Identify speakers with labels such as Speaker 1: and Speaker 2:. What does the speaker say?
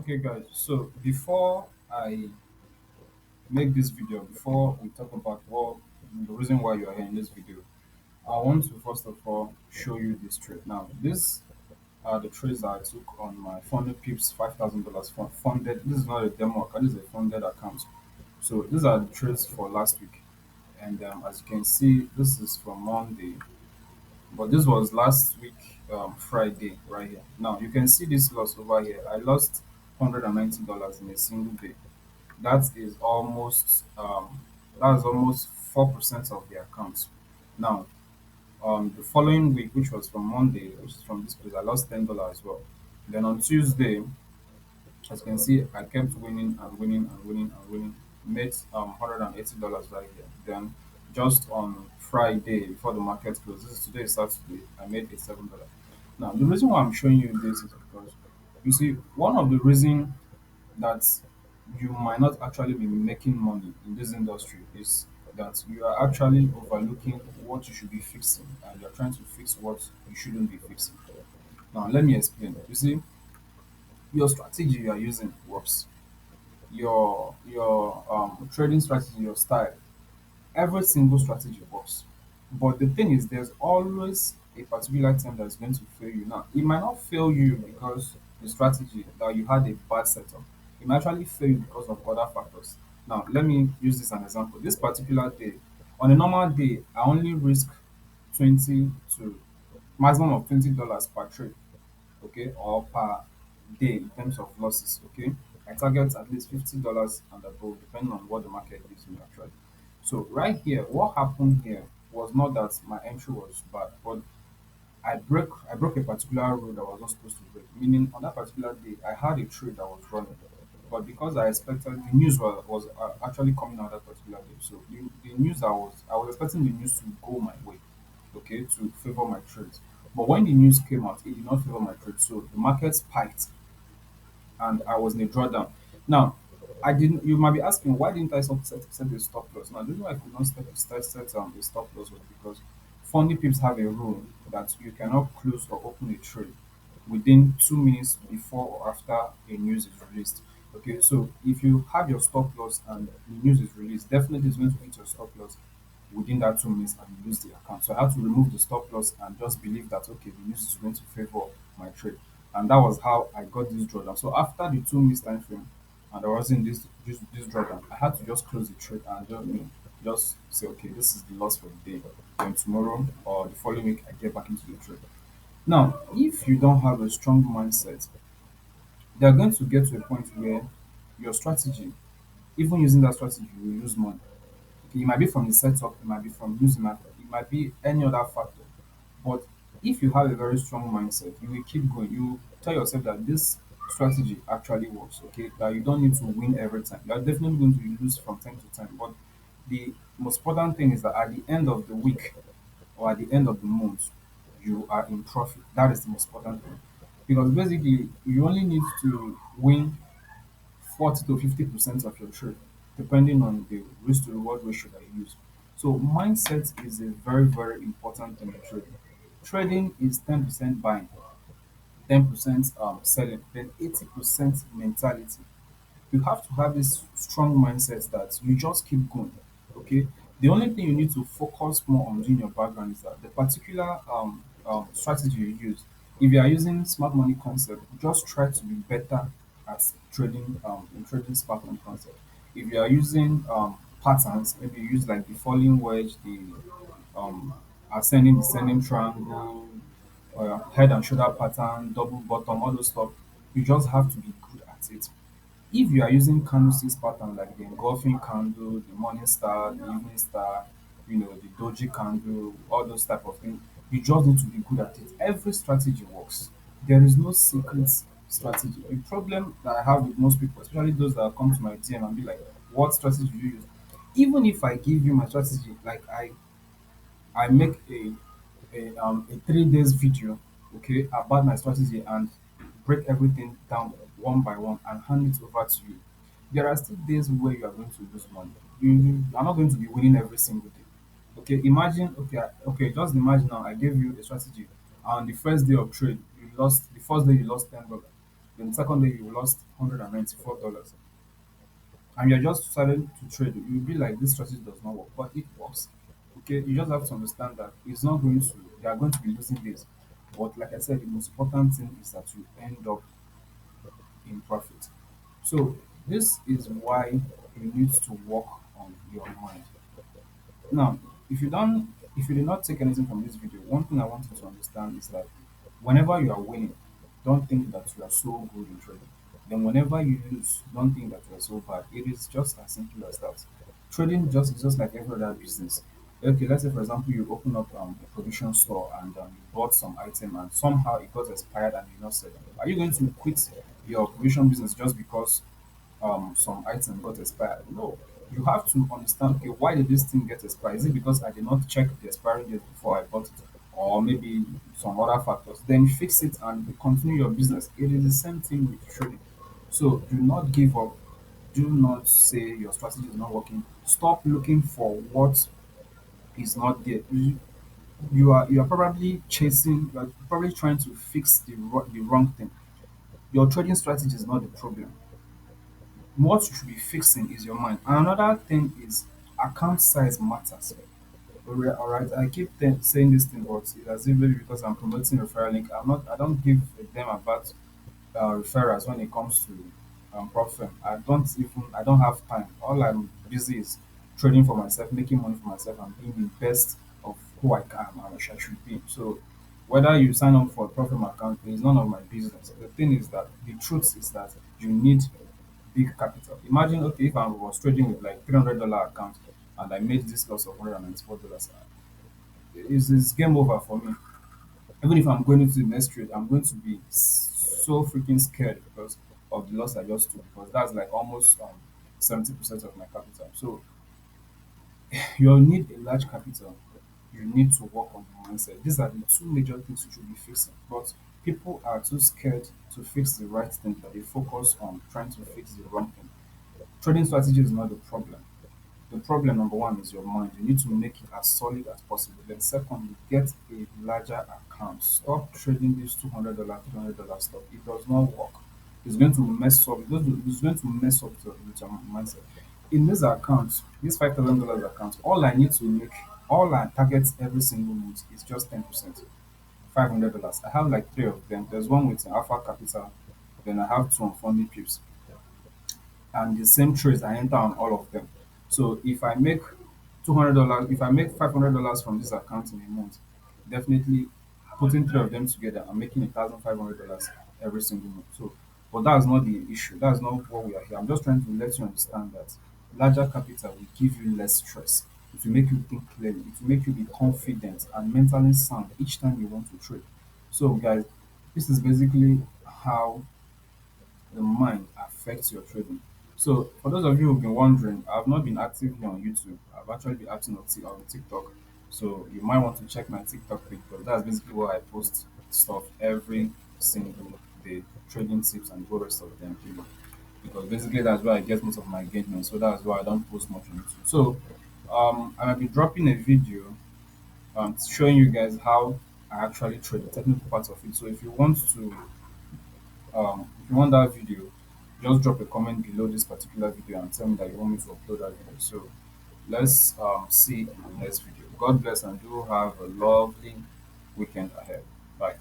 Speaker 1: Okay, guys. So before I make this video, before we talk about what the reason why you are here in this video, I want to first of all show you this trade. Now, these are the trades that I took on my funded pips $5,000 funded. This is not a demo account. This is a funded account. So these are the trades for last week, and as you can see, this is from Monday, but this was last week Friday right here. Now you can see this loss over here. I lost $190 in a single day. That is almost 4% of the account. Now, the following week, which was from Monday, which is from this place, I lost $10 as well. Then on Tuesday, as you can see, I kept winning and winning and winning and winning. Made $180 right here. Then just on Friday before the market closed, this is today is Saturday, I made $87. Now the reason why I'm showing you this is because you see one of the reason that you might not actually be making money in this industry is that you are actually overlooking what you should be fixing and you're trying to fix what you shouldn't be fixing. Now let me explain. You see, your strategy you are using works. Your trading strategy, your style, every single strategy works. But the thing is, there's always a particular time that's going to fail you. Now, it might not fail you because the strategy that you had a bad setup. It might actually fail you because of other factors. Now, let me use this as an example. This particular day, on a normal day, I only risk 20 to maximum of $20 per trade, okay, or per day in terms of losses, okay. I target at least $50 and above, depending on what the market gives me actually. So right here, what happened here was not that my entry was bad, but I broke a particular rule that I was not supposed to break. Meaning on that particular day, I had a trade that was running, but because I expected the news was actually coming out that particular day. So the news I was expecting the news to go my way, okay, to favor my trades. But when the news came out, it did not favor my trade. So the market spiked and I was in a drawdown. Now, I didn't. You might be asking, why didn't I set a stop loss? Now, the reason why I could not set a stop loss was because funny pips have a rule that you cannot close or open a trade within 2 minutes before or after a news is released. Okay, so if you have your stop loss and the news is released, definitely it's going to hit your stop loss within that 2 minutes and you lose the account. So I had to remove the stop loss and just believe that okay, the news is going to favor my trade. And that was how I got this drawdown. So after the 2 minutes time frame and I was in this drawdown, I had to just close the trade and just say, okay, this is the loss for the day. Then tomorrow or the following week I get back into the trade. Now, if you don't have a strong mindset, they are going to get to a point where your strategy, even using that strategy, you will lose money. Okay, it might be from the setup, it might be from using market, it might be any other factor. But if you have a very strong mindset, you will keep going. You tell yourself that this strategy actually works, okay? That you don't need to win every time. You are definitely going to lose from time to time. But the most important thing is that at the end of the week or at the end of the month, you are in profit. That is the most important thing. Because basically, you only need to win 40 to 50% of your trade, depending on the risk to reward ratio that you use. So mindset is a very, very important thing in trading. Trading is 10% buying, 10% selling, then 80% mentality. You have to have this strong mindset that you just keep going. Okay. The only thing you need to focus more on doing your background is that the particular strategy you use. If you are using smart money concept, just try to be better at trading in trading smart money concept. If you are using patterns, maybe you use like the falling wedge, the um, ascending descending triangle, head and shoulder pattern, double bottom, all those stuff. You just have to be good at it. If you are using candlesticks pattern like the engulfing candle, the morning star, the evening star, the doji candle, all those type of things, you just need to be good at it. Every strategy works. There is no secret strategy. The problem that I have with most people, especially those that come to my DM and be like, "What strategy do you use?" Even if I give you my strategy, like I make a 3 days video, okay, about my strategy and break everything down one by one and hand it over to you. There are still days where you are going to lose money. You are not going to be winning every single day. Okay, imagine, okay, just imagine now I gave you a strategy. On the first day of trade, you lost the first day you lost $10. Then the second day you lost $194, and you're just starting to trade. You'll be like, this strategy does not work, but it works. Okay, you just have to understand that it's not going to. You are going to be losing this, but like I said, the most important thing is that you end up in profit. So this is why you need to work on your mind. Now, if you did not take anything from this video, one thing I want you to understand is that whenever you are winning, don't think that you are so good in trading. Then whenever you lose, don't think that you are so bad. It is just as simple as that. Trading just is just like every other business. Okay, let's say for example you open up a provision store and you bought some item and somehow it got expired and you not sell it. Are you going to quit your provision business just because some item got expired? No. You have to understand, okay, why did this thing get expired? Is it because I did not check the expiry date before I bought it? Or maybe some other factors? Then fix it and continue your business. It is the same thing with trading. So do not give up. Do not say your strategy is not working. Stop looking for what is not there. You are probably chasing, you are probably trying to fix the wrong thing. Your trading strategy is not the problem. What you should be fixing is your mind. And another thing is account size matters. All right, I keep saying this thing, but it's as if maybe because I'm promoting referral link, I don't give them about referrals when it comes to profit. I don't have time. All I'm busy is trading for myself, making money for myself, and being the best of who I can and which I should be. So whether you sign up for a profit account is none of my business. The thing is that the truth is that you need big capital. Imagine, okay, if I was trading with like $300 account and I made this loss of $194, it's game over for me. Even if I'm going into the next trade, I'm going to be so freaking scared because of the loss I just took, because that's like almost 70% of my capital. So you need a large capital. You need to work on your mindset. These are the two major things you should be fixing. But people are too scared to fix the right thing, that they focus on trying to fix the wrong thing. Trading strategy is not the problem. The problem number one is your mind. You need to make it as solid as possible. Then secondly, get a larger account. Stop trading this $200, $300 stuff. It does not work. It's going to mess up. It's going to mess up with your mindset. In this account, this $5,000 account, all I target every single month is just 10%. $500. I have like three of them. There's one with Alpha Capital. Then I have two on Fundy Pips, and the same trades I enter on all of them. So if I make $200, if I make $500 from this account in a month, definitely putting three of them together, I'm making $1,500 every single month. So, but that's not the issue. That's not what we are here. I'm just trying to let you understand that larger capital will give you less stress. It will make you think clearly. It will make you be confident and mentally sound each time you want to trade. So, guys, this is basically how the mind affects your trading. So, for those of you who've been wondering, I've not been active here on YouTube. I've actually been active on TikTok. So, you might want to check my TikTok page, because that's basically where I post stuff every single day, trading tips and the whole rest of them. Because basically that's where I get most of my engagement. So that's why I don't post much on YouTube. So, I might be dropping a video showing you guys how I actually trade, the technical parts of it. So, if you want that video, just drop a comment below this particular video and tell me that you want me to upload that video. So let's see in the next video. God bless, and do have a lovely weekend ahead. Bye.